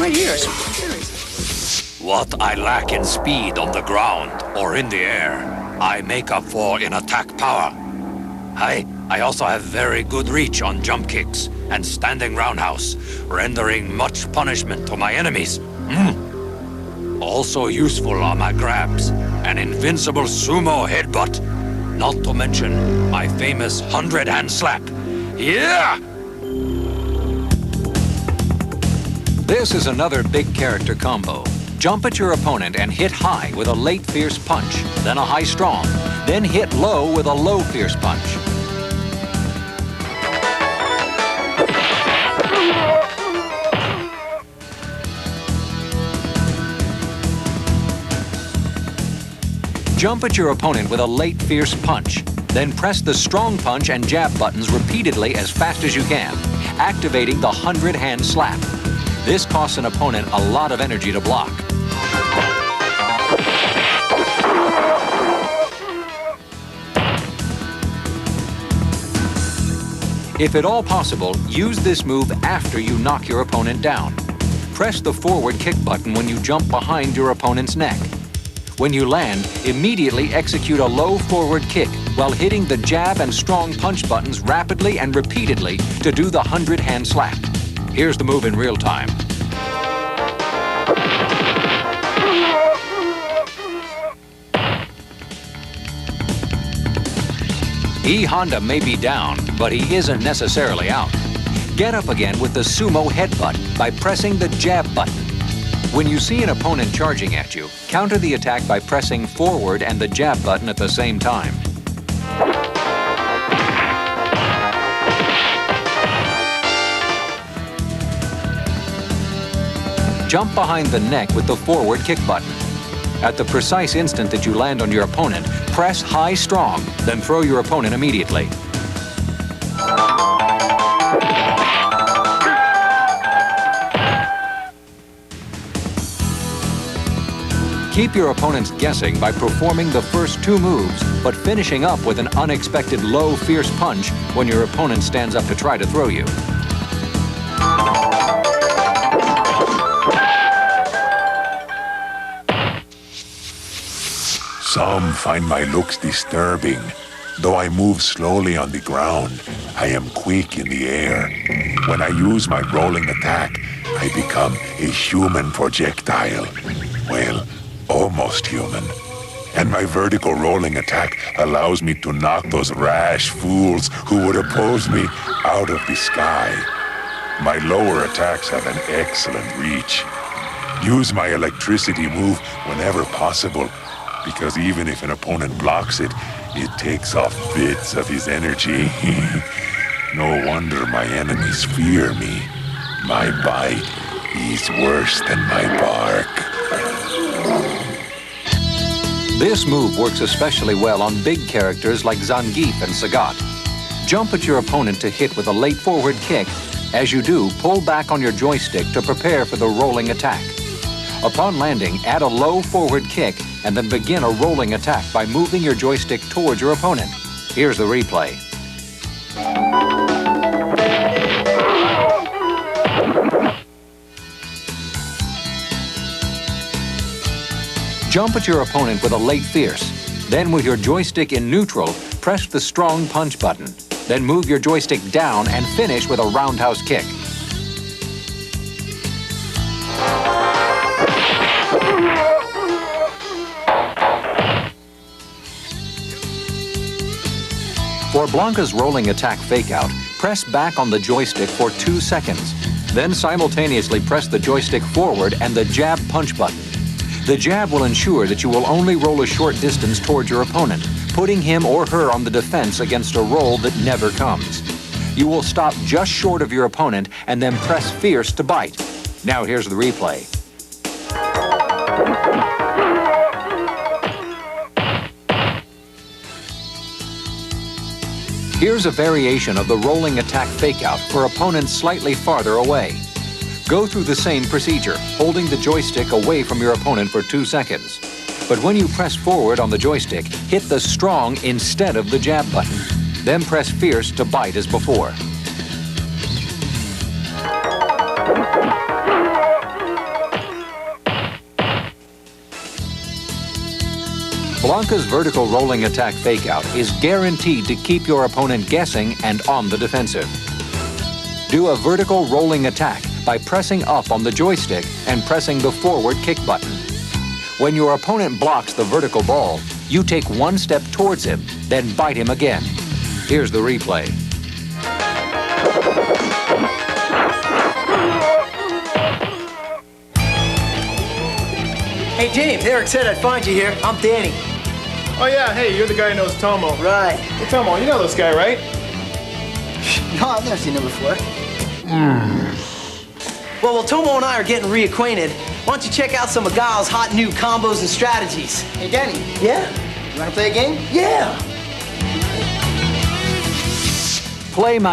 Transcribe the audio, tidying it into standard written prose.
my ears. What I lack in speed on the ground or in the air, I make up for in attack power. I also have very good reach on jump kicks and standing roundhouse, rendering much punishment to my enemies. Also useful are my grabs, an invincible sumo headbutt, not to mention my famous 100-hand slap. Yeah! This is another big character combo. Jump at your opponent and hit high with a late fierce punch, then a high strong, then hit low with a low fierce punch. Jump at your opponent with a late fierce punch, then press the strong punch and jab buttons repeatedly as fast as you can, activating the 100-hand slap. This costs an opponent a lot of energy to block. If at all possible, use this move after you knock your opponent down. Press the forward kick button when you jump behind your opponent's neck. When you land, immediately execute a low forward kick while hitting the jab and strong punch buttons rapidly and repeatedly to do the 100-hand slap. Here's the move in real time. E-Honda may be down, but he isn't necessarily out. Get up again with the sumo headbutt by pressing the jab button. When you see an opponent charging at you, counter the attack by pressing forward and the jab button at the same time. Jump behind the neck with the forward kick button. At the precise instant that you land on your opponent, press high strong, then throw your opponent immediately. Keep your opponents guessing by performing the first two moves, but finishing up with an unexpected low, fierce punch when your opponent stands up to try to throw you. Some find my looks disturbing. Though I move slowly on the ground, I am quick in the air. When I use my rolling attack, I become a human projectile. Well, almost human. And my vertical rolling attack allows me to knock those rash fools who would oppose me out of the sky. My lower attacks have an excellent reach. Use my electricity move whenever possible, because even if an opponent blocks it, it takes off bits of his energy. No wonder my enemies fear me. My bite is worse than my bark. This move works especially well on big characters like Zangief and Sagat. Jump at your opponent to hit with a late forward kick. As you do, pull back on your joystick to prepare for the rolling attack. Upon landing, add a low forward kick and then begin a rolling attack by moving your joystick towards your opponent. Here's the replay. Jump at your opponent with a late fierce. Then with your joystick in neutral, press the strong punch button. Then move your joystick down and finish with a roundhouse kick. For Blanka's rolling attack fakeout, press back on the joystick for 2 seconds. Then simultaneously press the joystick forward and the jab punch button. The jab will ensure that you will only roll a short distance towards your opponent, putting him or her on the defense against a roll that never comes. You will stop just short of your opponent and then press fierce to bite. Now here's the replay. Here's a variation of the rolling attack fakeout for opponents slightly farther away. Go through the same procedure, holding the joystick away from your opponent for 2 seconds. But when you press forward on the joystick, hit the strong instead of the jab button. Then press fierce to bite as before. Blanka's vertical rolling attack fakeout is guaranteed to keep your opponent guessing and on the defensive. Do a vertical rolling attack by pressing up on the joystick and pressing the forward kick button. When your opponent blocks the vertical ball, you take one step towards him, then bite him again. Here's the replay. Hey, James, Eric said I'd find you here. I'm Danny. Oh, yeah, hey, you're the guy who knows Tomo. Right. Hey, Tomo, you know this guy, right? No, I've never seen him before. Well, Tomo and I are getting reacquainted. Why don't you check out some of Guile's hot new combos and strategies? Hey, Danny, Yeah? you wanna play a game? Yeah! Play my